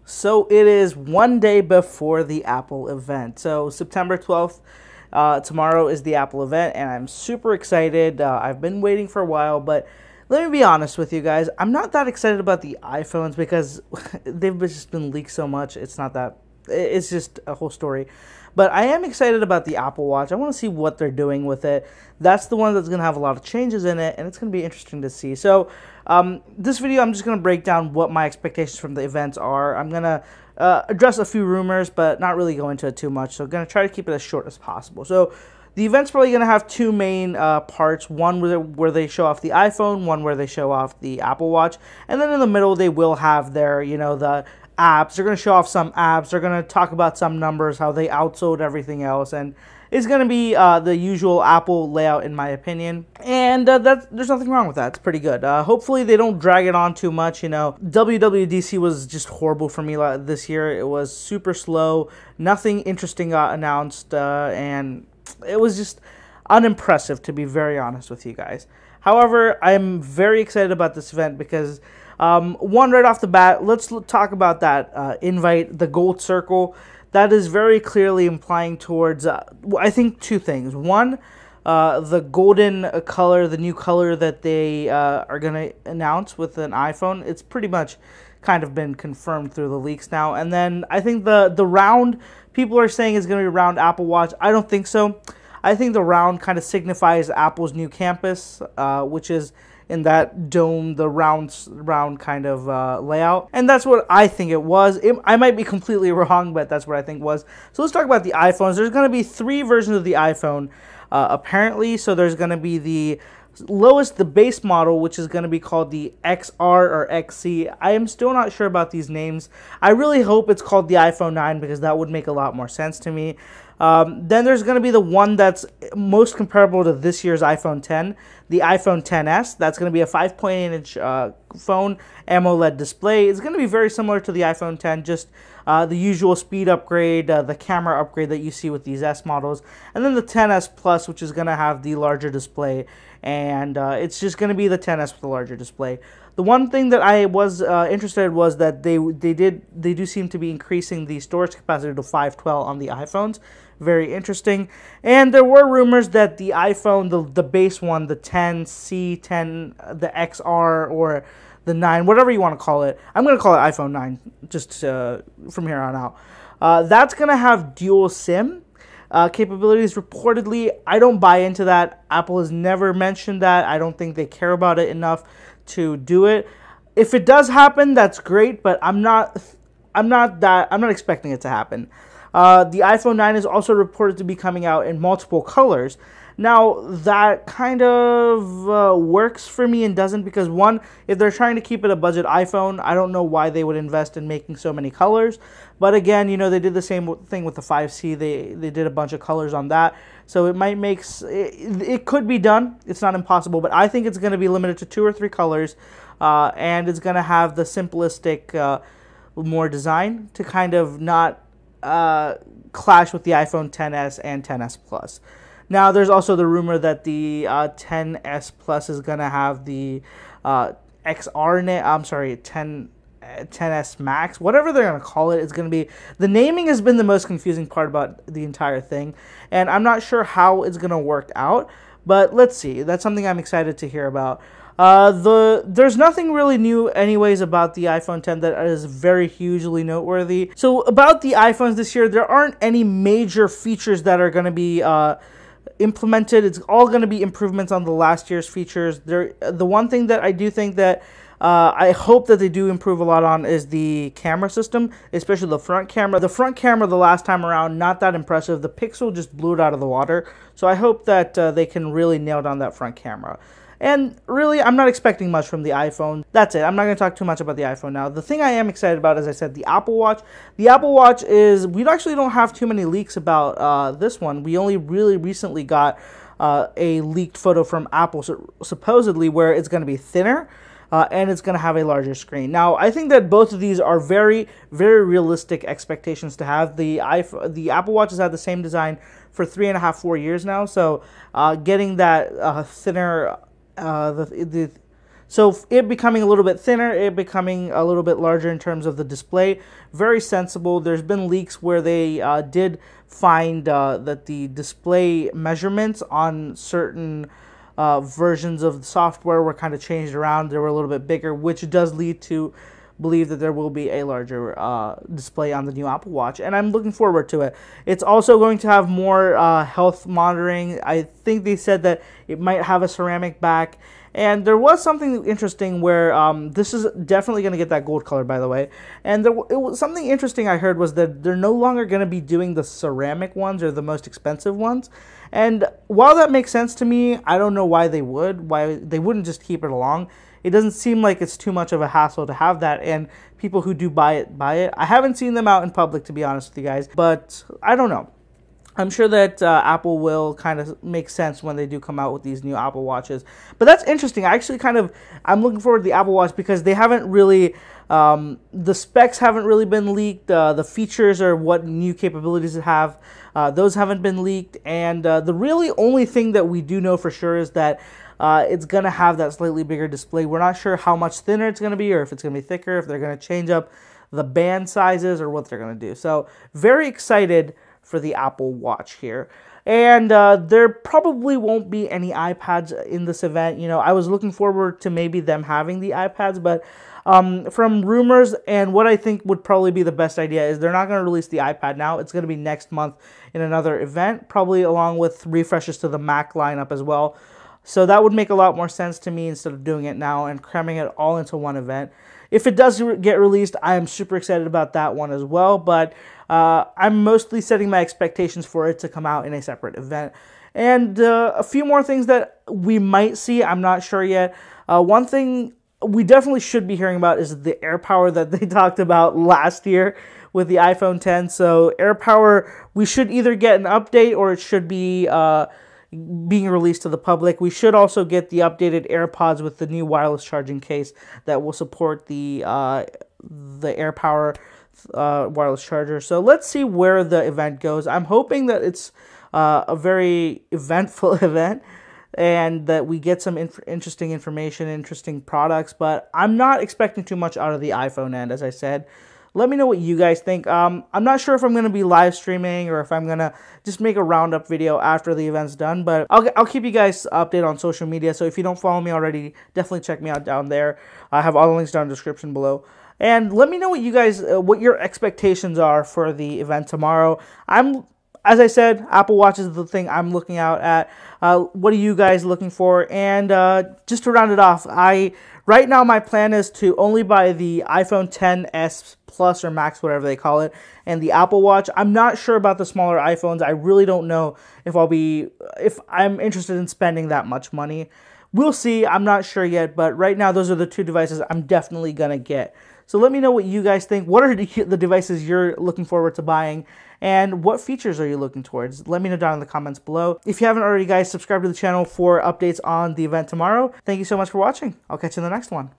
So it is one day before the Apple event. So September 12th, tomorrow is the Apple event, and I'm super excited. I've been waiting for a while, but let me be honest with you guys. I'm not that excited about the iPhones because they've just been leaked so much. It's just a whole story. But I am excited about the Apple Watch. I want to see what they're doing with it. That's the one that's going to have a lot of changes in it, and it's going to be interesting to see. So this video, I'm just going to break down what my expectations from the events are. I'm going to address a few rumors, but not really go into it too much. So I'm going to try to keep it as short as possible. So the event's probably going to have two main parts. One where they show off the iPhone, one where they show off the Apple Watch. And then in the middle, they will have their, the apps. They're going to show off some apps. They're going to talk about some numbers, how they outsold everything else. And it's going to be the usual Apple layout, in my opinion. And there's nothing wrong with that. It's pretty good. Hopefully, they don't drag it on too much. WWDC was just horrible for me this year. It was super slow. Nothing interesting got announced. And it was just unimpressive, to be very honest with you guys. However, I'm very excited about this event because one, right off the bat, let's talk about that invite, the gold circle. That is very clearly implying towards, I think, two things. One, the golden color, the new color that they are going to announce with an iPhone. It's pretty much kind of been confirmed through the leaks now. And then I think the round, people are saying is going to be round Apple Watch. I don't think so. I think the round kind of signifies Apple's new campus, which is in that dome, the round kind of layout. And that's what I think it was. I might be completely wrong, but that's what I think it was. So let's talk about the iPhones. There's going to be 3 versions of the iPhone, apparently. So there's going to be the lowest, the base model, which is going to be called the XR or XC. I am still not sure about these names. I really hope it's called the iPhone 9 because that would make a lot more sense to me. Then there's going to be the one that's most comparable to this year's iPhone 10, the iPhone XS. That's going to be a 5.8-inch phone, AMOLED display. It's going to be very similar to the iPhone 10, just the usual speed upgrade, the camera upgrade that you see with these S models. And then the XS Plus, which is going to have the larger display. And it's just going to be the XS with the larger display. The one thing that I was interested in was that they do seem to be increasing the storage capacity to 512 on the iPhones. Very interesting. And there were rumors that the iPhone, the base one, the 10C, 10, the XR, or the 9, whatever you want to call it. I'm going to call it iPhone 9 just from here on out. That's going to have dual SIM capabilities reportedly. I don't buy into that. Apple has never mentioned that. I don't think they care about it enough to do it. If it does happen, that's great, but I'm not expecting it to happen. The iPhone 9 is also reported to be coming out in multiple colors. Now, that kind of works for me and doesn't because, one, if they're trying to keep it a budget iPhone, I don't know why they would invest in making so many colors. But again, they did the same thing with the 5C. They did a bunch of colors on that. So it might make... It could be done. It's not impossible. But I think it's going to be limited to 2 or 3 colors. And it's going to have the simplistic, more design to kind of not clash with the iPhone XS and XS Plus. Now, there's also the rumor that the XS Plus is going to have the XS Max, whatever they're going to call it. It's going to be, the naming has been the most confusing part about the entire thing, and I'm not sure how it's going to work out, but let's see. That's something I'm excited to hear about. There's nothing really new anyways about the iPhone 10 that is very hugely noteworthy. So about the iPhones this year, there aren't any major features that are going to be implemented. It's all going to be improvements on the last year's features. The one thing that I do think that I hope that they do improve a lot on is the camera system, especially the front camera. The front camera the last time around, not that impressive. The Pixel just blew it out of the water. So I hope that they can really nail down that front camera. And really, I'm not expecting much from the iPhone. That's it. I'm not going to talk too much about the iPhone now. The thing I am excited about, as I said, the Apple Watch. The Apple Watch is, we actually don't have too many leaks about this one. We only really recently got a leaked photo from Apple, supposedly, where it's going to be thinner. And it's going to have a larger screen. Now, I think that both of these are very, very realistic expectations to have. The Apple Watch has had the same design for 3.5, 4 years now. So getting that thinner, So it becoming a little bit thinner, it becoming a little bit larger in terms of the display, very sensible. There's been leaks where they did find that the display measurements on certain versions of the software were kind of changed around. They were a little bit bigger, which does lead to believe that there will be a larger display on the new Apple Watch, and I'm looking forward to it. It's also going to have more health monitoring. I think they said that it might have a ceramic back, and there was something interesting where this is definitely going to get that gold color, by the way, and it was something interesting I heard was that they're no longer going to be doing the ceramic ones or the most expensive ones. And while that makes sense to me, I don't know why they wouldn't just keep it along. It doesn't seem like it's too much of a hassle to have that, and people who do buy it, buy it. I haven't seen them out in public, to be honest with you guys, but I don't know. I'm sure that Apple will kind of make sense when they do come out with these new Apple Watches. But that's interesting. I'm looking forward to the Apple Watch because they haven't really, the specs haven't really been leaked. The features or what new capabilities it have, those haven't been leaked. And the really only thing that we do know for sure is that it's going to have that slightly bigger display. We're not sure how much thinner it's going to be or if it's going to be thicker, if they're going to change up the band sizes or what they're going to do. So very excited for the Apple Watch here. And there probably won't be any iPads in this event. You know, I was looking forward to maybe them having the iPads, but from rumors and what I think would probably be the best idea is they're not going to release the iPad now. It's going to be next month in another event, probably along with refreshes to the Mac lineup as well. So that would make a lot more sense to me instead of doing it now and cramming it all into one event. If it does get released, I am super excited about that one as well, but I'm mostly setting my expectations for it to come out in a separate event. And a few more things that we might see, I'm not sure yet. One thing we definitely should be hearing about is the AirPower that they talked about last year with the iPhone X. So AirPower, we should either get an update or it should be being released to the public. We should also get the updated AirPods with the new wireless charging case that will support the AirPower wireless charger. So let's see where the event goes. I'm hoping that it's a very eventful event and that we get some interesting information, interesting products, but I'm not expecting too much out of the iPhone end, as I said. Let me know what you guys think. I'm not sure if I'm going to be live streaming or if I'm going to just make a roundup video after the event's done, but I'll keep you guys updated on social media, so if you don't follow me already, definitely check me out down there. I have all the links down in the description below. And let me know what you guys, what your expectations are for the event tomorrow. As I said, Apple Watch is the thing I'm looking out at. What are you guys looking for? And just to round it off, right now my plan is to only buy the iPhone XS Plus or Max, whatever they call it, and the Apple Watch. I'm not sure about the smaller iPhones. I really don't know if I'm interested in spending that much money. We'll see. I'm not sure yet, but right now those are the two devices I'm definitely going to get. So let me know what you guys think. What are the devices you're looking forward to buying? And what features are you looking towards? Let me know down in the comments below. If you haven't already, guys, subscribe to the channel for updates on the event tomorrow. Thank you so much for watching. I'll catch you in the next one.